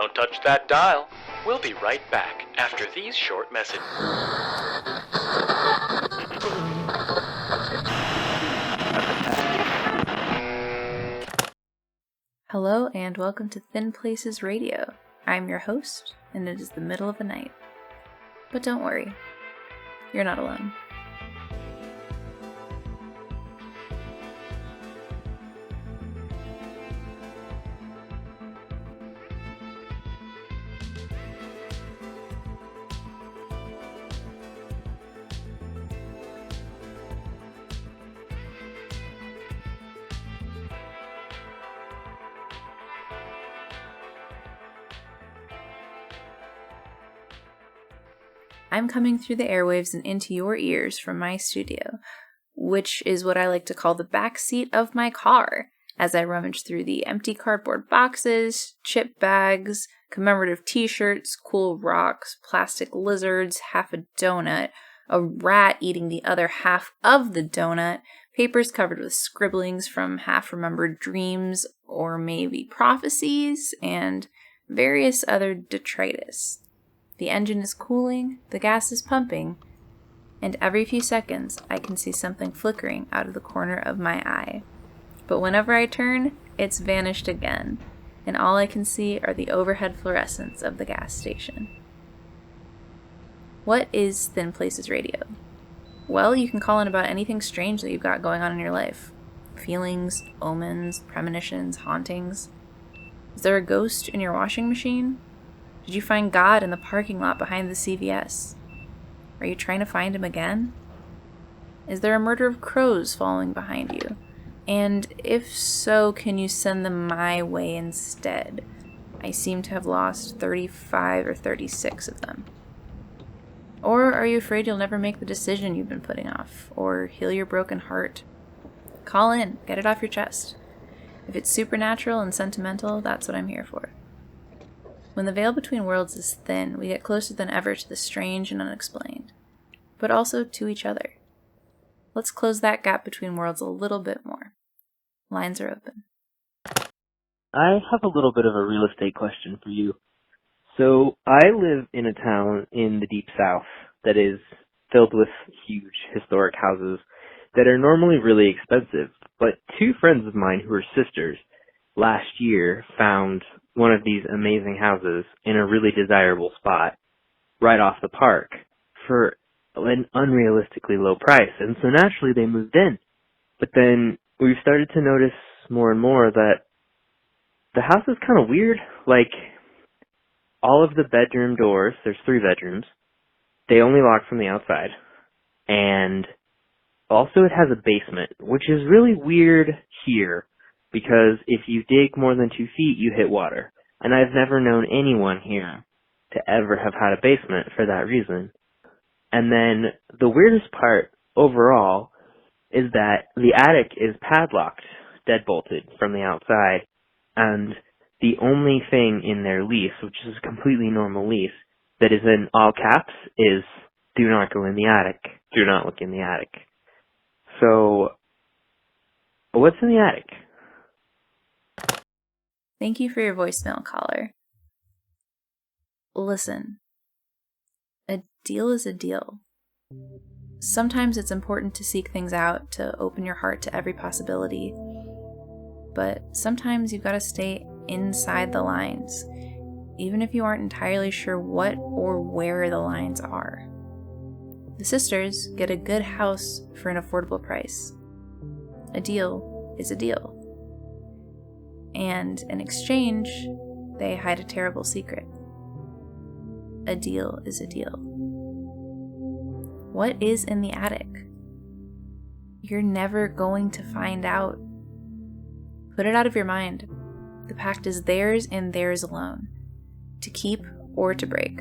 Don't touch that dial. We'll be right back after these short messages. Hello and welcome to Thin Places Radio. I'm your host, and it is the middle of the night. But don't worry, you're not alone. I'm coming through the airwaves and into your ears from my studio, which is what I like to call the back seat of my car, as I rummage through the empty cardboard boxes, chip bags, commemorative t-shirts, cool rocks, plastic lizards, half a donut, a rat eating the other half of the donut, papers covered with scribblings from half-remembered dreams or maybe prophecies, and various other detritus. The engine is cooling, the gas is pumping, and every few seconds I can see something flickering out of the corner of my eye. But whenever I turn, it's vanished again, and all I can see are the overhead fluorescents of the gas station. What is Thin Places Radio? Well, you can call in about anything strange that you've got going on in your life. Feelings, omens, premonitions, hauntings. Is there a ghost in your washing machine? Did you find God in the parking lot behind the CVS? Are you trying to find him again? Is there a murder of crows following behind you? And if so, can you send them my way instead? I seem to have lost 35 or 36 of them. Or are you afraid you'll never make the decision you've been putting off, or heal your broken heart? Call in, get it off your chest. If it's supernatural and sentimental, that's what I'm here for. When the veil between worlds is thin, we get closer than ever to the strange and unexplained, but also to each other. Let's close that gap between worlds a little bit more. Lines are open. I have a little bit of a real estate question for you. So, I live in a town in the deep south that is filled with huge historic houses that are normally really expensive, but two friends of mine who are sisters last year found one of these amazing houses in a really desirable spot right off the park for an unrealistically low price. And so naturally they moved in. But then we've started to notice more and more that the house is kind of weird. Like, all of the bedroom doors, there's 3 bedrooms, they only lock from the outside. And also it has a basement, which is really weird here, because if you dig more than 2 feet, you hit water. And I've never known anyone here to ever have had a basement for that reason. And then the weirdest part overall is that the attic is padlocked, deadbolted from the outside, and the only thing in their lease, which is a completely normal lease, that is in all caps is, do not go in the attic. Do not look in the attic. So, what's in the attic? Thank you for your voicemail, caller. Listen, a deal is a deal. Sometimes it's important to seek things out, to open your heart to every possibility. But sometimes you've got to stay inside the lines, even if you aren't entirely sure what or where the lines are. The sisters get a good house for an affordable price. A deal is a deal. And in exchange, they hide a terrible secret. A deal is a deal. What is in the attic? You're never going to find out. Put it out of your mind. The pact is theirs and theirs alone, to keep or to break.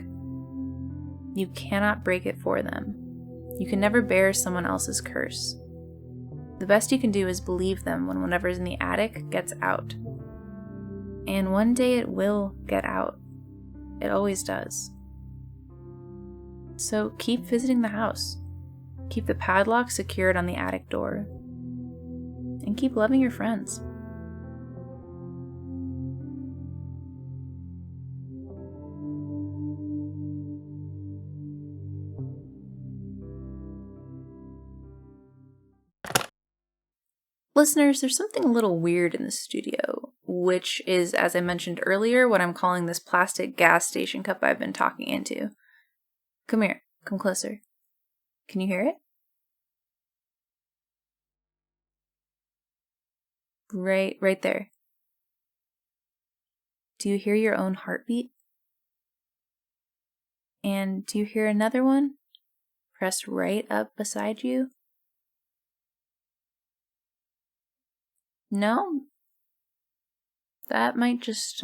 You cannot break it for them. You can never bear someone else's curse. The best you can do is believe them when whatever's in the attic gets out. And one day it will get out. It always does. So keep visiting the house. Keep the padlock secured on the attic door. And keep loving your friends. Listeners, there's something a little weird in the studio, which is, as I mentioned earlier, what I'm calling this plastic gas station cup I've been talking into. Come here. Come closer. Can you hear it? Right there. Do you hear your own heartbeat? And do you hear another one? Pressed right up beside you? No? That might just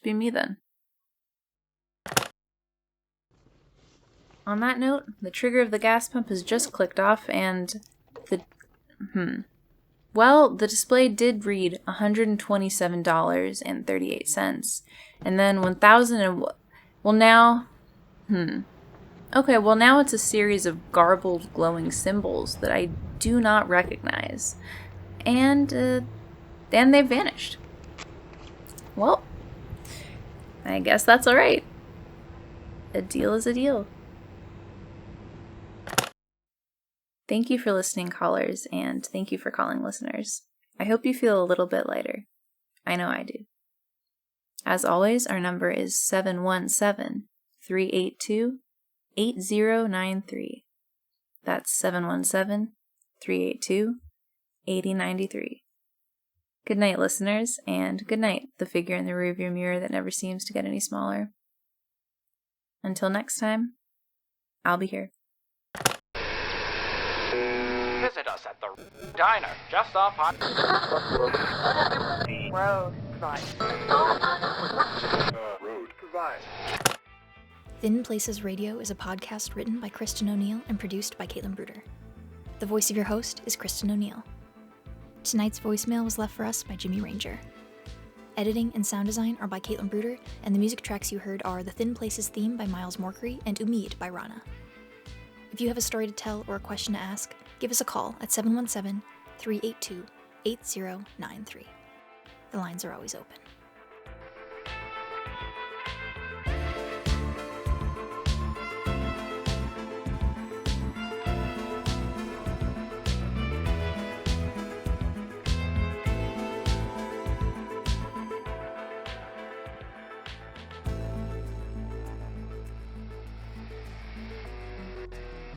be me then. On that note, the trigger of the gas pump has just clicked off and the display did read $127.38. And then 1,000 and now it's a series of garbled glowing symbols that I do not recognize. And they've vanished. Well, I guess that's alright. A deal is a deal. Thank you for listening, callers, and thank you for calling, listeners. I hope you feel a little bit lighter. I know I do. As always, our number is 717-382-8093. That's 717-382-8093. Good night, listeners, and good night, the figure in the rearview mirror that never seems to get any smaller. Until next time, I'll be here. Visit us at the diner just off Road Goodbye. Thin Places Radio is a podcast written by Kristen O'Neal and produced by Kaitlin Bruder. The voice of your host is Kristen O'Neal. Tonight's voicemail was left for us by Jimmy Ranger. Editing and sound design are by Kaitlin Bruder, and the music tracks you heard are the Thin Places theme by Miles Morkri and Umeed by RANA. If you have a story to tell or a question to ask, give us a call at 717-382-8093. The lines are always open.